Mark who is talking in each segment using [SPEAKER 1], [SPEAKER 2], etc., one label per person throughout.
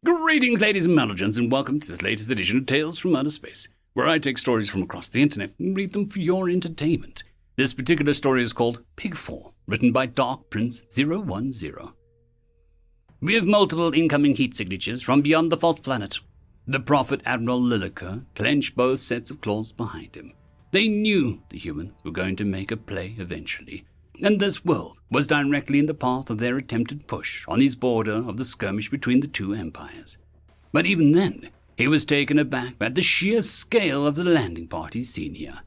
[SPEAKER 1] Greetings, ladies and melogents, and welcome to this latest edition of Tales from Outer Space, where I take stories from across the internet and read them for your entertainment. This particular story is called Pigfall, written by Dark Prince 010. We have multiple incoming heat signatures from beyond the false planet. The Prophet Admiral Lilliker clenched both sets of claws behind him. They knew the humans were going to make a play eventually, and this world was directly in the path of their attempted push on his border of the skirmish between the two empires. But even then, he was taken aback at the sheer scale of the landing party seen here.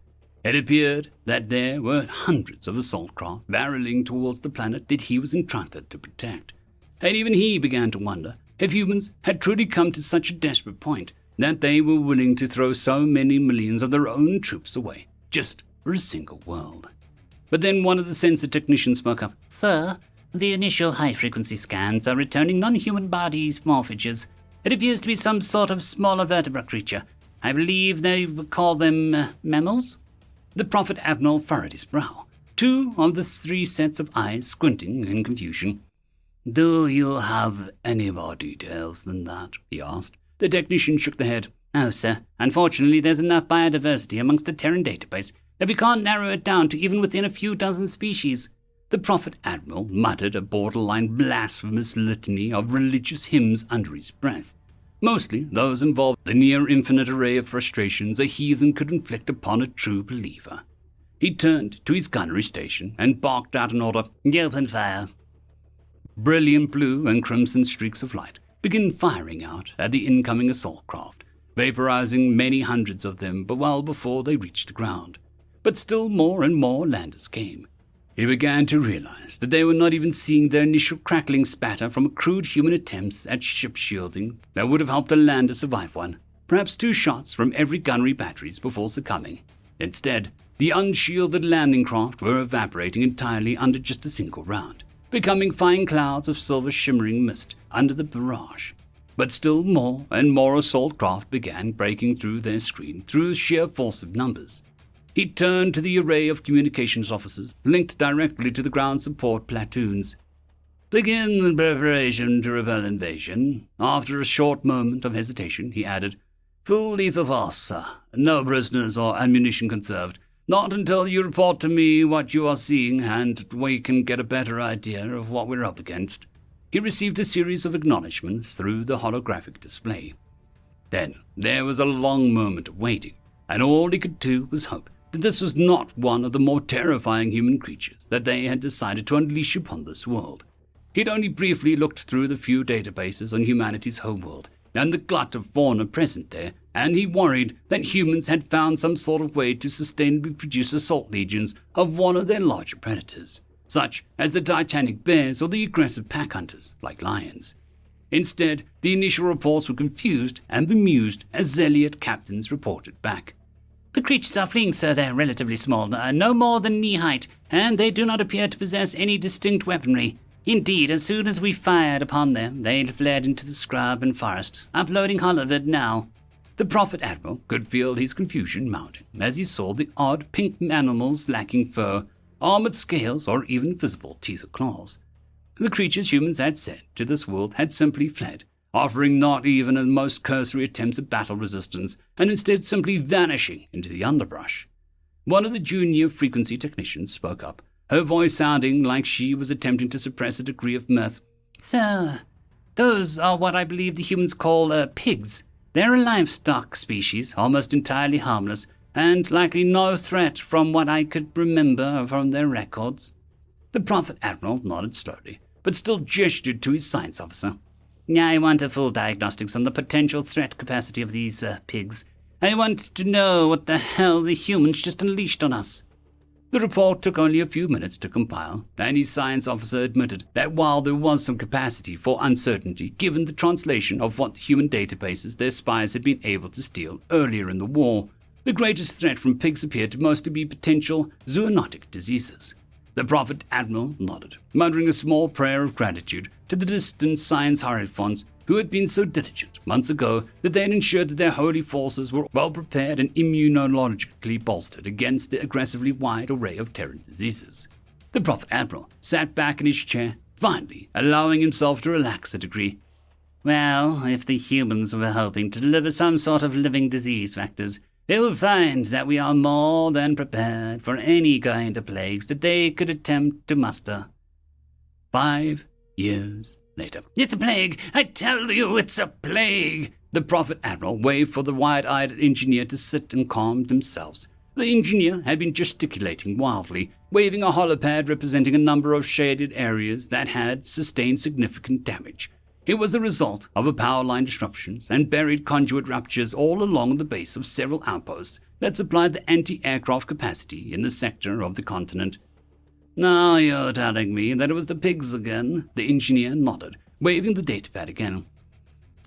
[SPEAKER 1] It appeared that there were hundreds of assault craft barreling towards the planet that he was entrusted to protect. And even he began to wonder if humans had truly come to such a desperate point that they were willing to throw so many millions of their own troops away just for a single world. But then one of the sensor technicians spoke up.
[SPEAKER 2] Sir, the initial high-frequency scans are returning non-human body morphages. It appears to be some sort of smaller vertebrate creature. I believe they would call them mammals?
[SPEAKER 1] The Prophet Admiral furrowed his brow, two of the three sets of eyes squinting in confusion. "Do you have any more details than that?" he asked. The technician shook the head.
[SPEAKER 2] "No, sir. Unfortunately, there's enough biodiversity amongst the Terran database that we can't narrow it down to even within a few dozen species."
[SPEAKER 1] The Prophet Admiral muttered a borderline blasphemous litany of religious hymns under his breath, mostly those involving the near-infinite array of frustrations a heathen could inflict upon a true believer. He turned to his gunnery station and barked out an order.
[SPEAKER 2] "Open fire."
[SPEAKER 1] Brilliant blue and crimson streaks of light began firing out at the incoming assault craft, vaporizing many hundreds of them well before they reached the ground. But still more and more landers came. He began to realize that they were not even seeing their initial crackling spatter from crude human attempts at ship shielding that would have helped a lander survive one, perhaps 2 shots from every gunnery batteries before succumbing. Instead, the unshielded landing craft were evaporating entirely under just a single round, becoming fine clouds of silver shimmering mist under the barrage. But still more and more assault craft began breaking through their screen through sheer force of numbers. He turned to the array of communications officers linked directly to the ground support platoons. "Begin the preparation to repel invasion." After a short moment of hesitation, he added, "Full lethal force, sir. No prisoners or ammunition conserved. Not until you report to me what you are seeing and we can get a better idea of what we're up against." He received a series of acknowledgments through the holographic display. Then there was a long moment of waiting, and all he could do was hope that this was not one of the more terrifying human creatures that they had decided to unleash upon this world. He'd only briefly looked through the few databases on humanity's homeworld and the glut of fauna present there, and he worried that humans had found some sort of way to sustainably produce assault legions of one of their larger predators, such as the titanic bears or the aggressive pack hunters like lions. Instead, the initial reports were confused and bemused as Zeliot captains reported back.
[SPEAKER 2] "The creatures are fleeing, sir. They're relatively small, no more than knee-height, and they do not appear to possess any distinct weaponry. Indeed, as soon as we fired upon them, they fled into the scrub and forest, uploading Hollywood now."
[SPEAKER 1] The Prophet Admiral could feel his confusion mounting as he saw the odd pink animals lacking fur, armored scales, or even visible teeth or claws. The creatures humans had sent to this world had simply fled, offering not even the most cursory attempts at battle resistance, and instead simply vanishing into the underbrush. One of the junior frequency technicians spoke up, her voice sounding like she was attempting to suppress a degree of mirth.
[SPEAKER 2] "Sir, those are what I believe the humans call pigs. They're a livestock species, almost entirely harmless, and likely no threat from what I could remember from their records." The Prophet Admiral nodded slowly, but still gestured to his science officer. "I want a full diagnostics on the potential threat capacity of these pigs. I want to know what the hell the humans just unleashed on us." The report took only a few minutes to compile, and his science officer admitted that while there was some capacity for uncertainty given the translation of what human databases their spies had been able to steal earlier in the war, the greatest threat from pigs appeared to mostly be potential zoonotic diseases. The Prophet Admiral nodded, muttering a small prayer of gratitude to the distant science hierophants who had been so diligent months ago that they had ensured that their holy forces were well prepared and immunologically bolstered against the aggressively wide array of Terran diseases. The Prophet Admiral sat back in his chair, finally allowing himself to relax a degree. Well, if the humans were hoping to deliver some sort of living disease vectors, they will find that we are more than prepared for any kind of plagues that they could attempt to muster.
[SPEAKER 1] 5 years later.
[SPEAKER 2] It's a plague! I tell you, it's a plague!
[SPEAKER 1] The Prophet Admiral waved for the wide-eyed engineer to sit and calm themselves. The engineer had been gesticulating wildly, waving a holopad representing a number of shaded areas that had sustained significant damage. It was the result of a power line disruptions and buried conduit ruptures all along the base of several outposts that supplied the anti-aircraft capacity in the sector of the continent.
[SPEAKER 2] Now you're telling me that it was the pigs again?
[SPEAKER 1] The engineer nodded, waving the datapad again.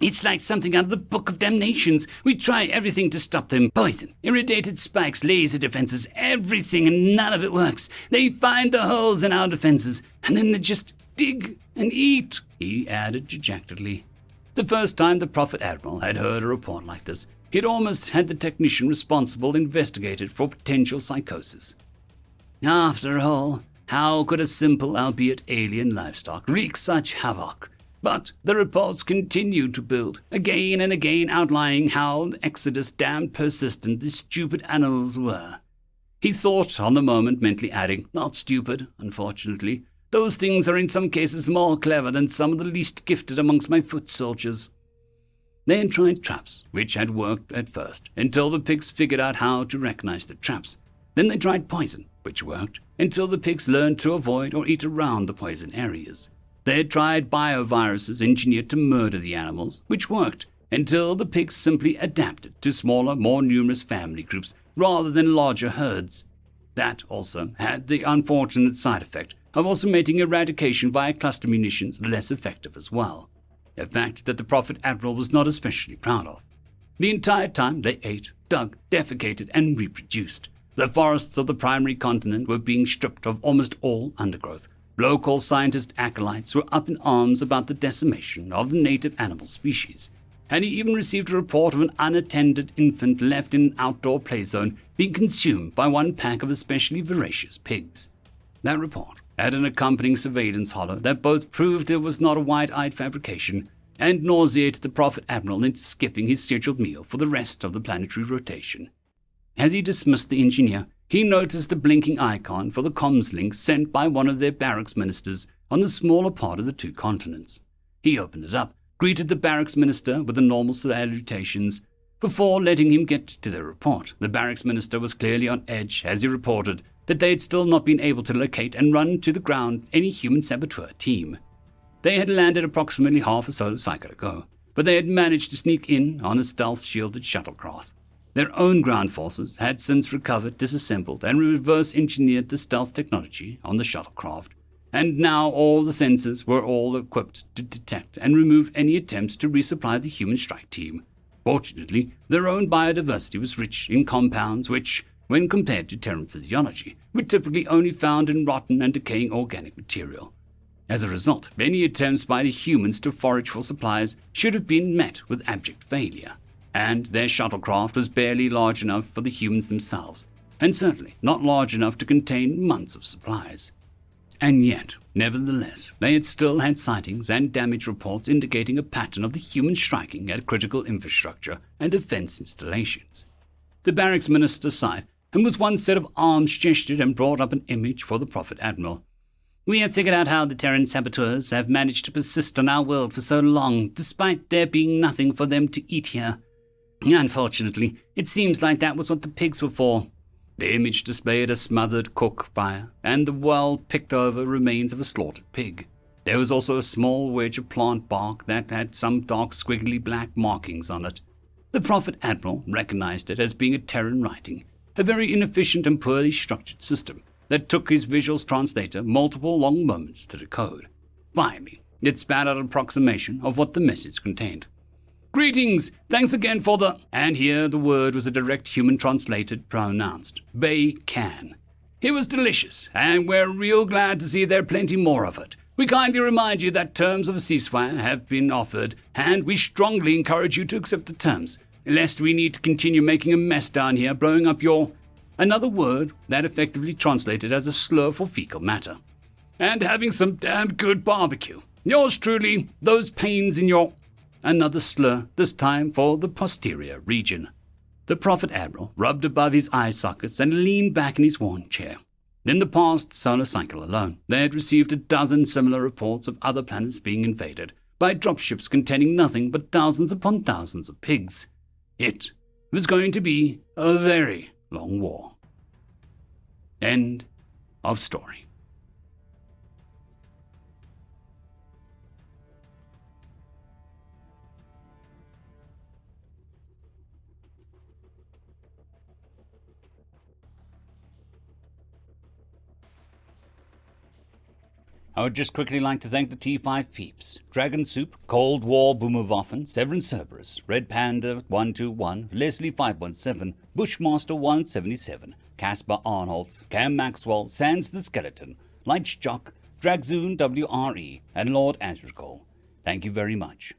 [SPEAKER 2] It's like something out of the Book of Damnations. We try everything to stop them. Poison, irradiated spikes, laser defenses, everything, and none of it works. They find the holes in our defenses, and then they just dig and eat, he added dejectedly.
[SPEAKER 1] The first time the Prophet Admiral had heard a report like this, he'd almost had the technician responsible investigated for potential psychosis. After all, how could a simple, albeit alien livestock wreak such havoc? But the reports continued to build, again and again outlining how Exodus damned persistent the stupid animals were. He thought on the moment, mentally adding, not stupid, unfortunately. Those things are in some cases more clever than some of the least gifted amongst my foot soldiers. They had tried traps, which had worked at first, until the pigs figured out how to recognize the traps. Then they tried poison, which worked, until the pigs learned to avoid or eat around the poison areas. They had tried bioviruses engineered to murder the animals, which worked, until the pigs simply adapted to smaller, more numerous family groups rather than larger herds. That also had the unfortunate side effect of also making eradication via cluster munitions less effective as well, a fact that the Prophet Admiral was not especially proud of. The entire time they ate, dug, defecated, and reproduced. The forests of the primary continent were being stripped of almost all undergrowth. Local scientist acolytes were up in arms about the decimation of the native animal species, and he even received a report of an unattended infant left in an outdoor play zone being consumed by one pack of especially voracious pigs. That report had an accompanying surveillance holo that both proved it was not a wide-eyed fabrication and nauseated the Prophet Admiral into skipping his scheduled meal for the rest of the planetary rotation. As he dismissed the engineer, he noticed the blinking icon for the comms link sent by one of their barracks ministers on the smaller part of the two continents. He opened it up, greeted the barracks minister with the normal salutations. Before letting him get to their report, the barracks minister was clearly on edge as he reported that they had still not been able to locate and run to the ground any human saboteur team. They had landed approximately half a solar cycle ago, but they had managed to sneak in on a stealth-shielded shuttlecraft. Their own ground forces had since recovered, disassembled, and reverse-engineered the stealth technology on the shuttlecraft, and now all the sensors were all equipped to detect and remove any attempts to resupply the human strike team. Fortunately, their own biodiversity was rich in compounds which, when compared to Terran physiology, were typically only found in rotten and decaying organic material. As a result, any attempts by the humans to forage for supplies should have been met with abject failure. And their shuttlecraft was barely large enough for the humans themselves, and certainly not large enough to contain months of supplies. And yet, nevertheless, they had still had sightings and damage reports indicating a pattern of the humans striking at critical infrastructure and defense installations. The barracks minister sighed, and with one set of arms gestured and brought up an image for the Prophet Admiral. We have figured out how the Terran saboteurs have managed to persist on our world for so long, despite there being nothing for them to eat here. Unfortunately, it seems like that was what the pigs were for. The image displayed a smothered cook fire and the well-picked-over remains of a slaughtered pig. There was also a small wedge of plant bark that had some dark squiggly black markings on it. The Prophet Admiral recognized it as being a Terran writing, a very inefficient and poorly structured system that took his visuals translator multiple long moments to decode. Finally, it spat out an approximation of what the message contained. Greetings! Thanks again for the... And here the word was a direct human translated pronounced. Bay can. It was delicious, and we're real glad to see there plenty more of it. We kindly remind you that terms of a ceasefire have been offered, and we strongly encourage you to accept the terms, lest we need to continue making a mess down here, blowing up your... Another word that effectively translated as a slur for fecal matter. And having some damn good barbecue. Yours truly, those pains in your... Another slur, this time for the posterior region. The Prophet Admiral rubbed above his eye sockets and leaned back in his worn chair. In the past solar cycle alone, they had received a dozen similar reports of other planets being invaded by dropships containing nothing but thousands upon thousands of pigs. It was going to be a very long war. End of story. I would just quickly like to thank the T5 peeps: Dragon Soup, Cold War Boomerwaffen, Severin Cerberus, Red Panda 121, Leslie 517, Bushmaster 177, Caspar Arnholtz, Cam Maxwell, Sans the Skeleton, Lightjock, Dragzoon WRE, and Lord Asrigal. Thank you very much.